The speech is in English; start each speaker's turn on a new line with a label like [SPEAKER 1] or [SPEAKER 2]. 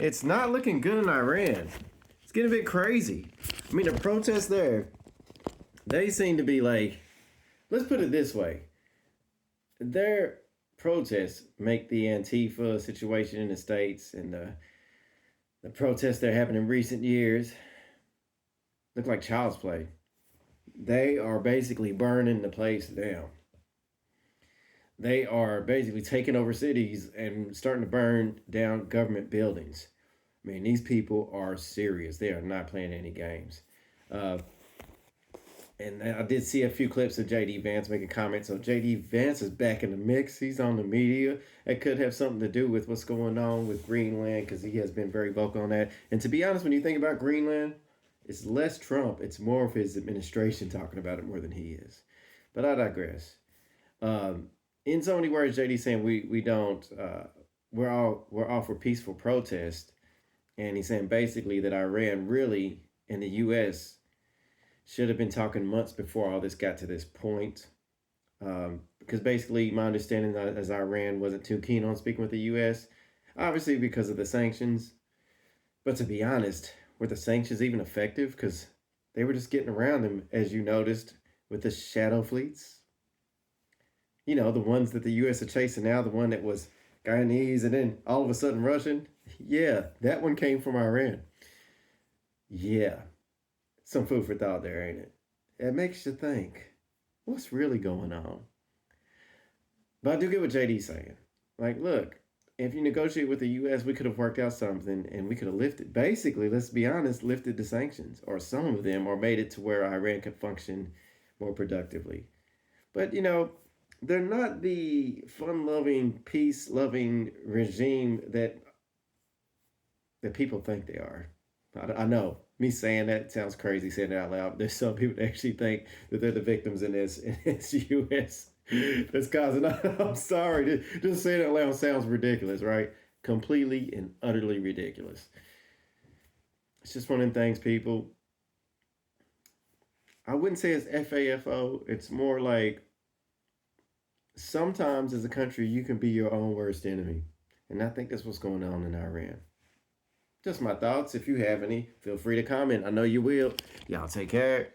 [SPEAKER 1] It's not looking good in Iran. It's getting a bit crazy. I mean, the protests there, they seem to be like, let's put it this way. Their protests make the Antifa situation in the States and the protests that happened in recent years look like child's play. They are basically burning the place down. They are basically taking over cities and starting to burn down government buildings. I mean, these people are serious. They are not playing any games. Uh, and I did see a few clips of JD Vance making comments. So JD Vance is back in the mix. He's on the media. It could have something to do with what's going on with Greenland because he has been very vocal on that. And to be honest, when you think about Greenland, it's less Trump. It's more of his administration talking about it more than he is. But I digress. In so many words, JD saying we don't we're all for peaceful protest, and he's saying basically that Iran really and the U.S. should have been talking months before all this got to this point. Because basically, my understanding is Iran wasn't too keen on speaking with the U.S., obviously because of the sanctions. But to be honest, were the sanctions even effective? Because they were just getting around them, as you noticed, with the shadow fleets. You know, the ones that the U.S. are chasing now, the one that was Guyanese and then all of a sudden Russian. Yeah, that one came from Iran. Yeah, some food for thought there, ain't it? It makes you think, what's really going on? But I do get what JD's saying. Like, look, if you negotiate with the U.S., we could have worked out something and we could have lifted, basically, let's be honest, lifted the sanctions or some of them or made it to where Iran could function more productively. But, you know, they're not the fun-loving, peace-loving regime that people think they are. I know me saying that sounds crazy saying it out loud. There's some people that actually think that they're the victims in this U.S. that's causing. I'm sorry, just saying it out loud sounds ridiculous, right? Completely and utterly ridiculous. It's just one of them things, people. I wouldn't say it's FAFO. It's more like sometimes as a country you can be your own worst enemy, and I think that's what's going on in Iran. Just my thoughts. If you have any, feel free to comment. I know you will. Y'all take care.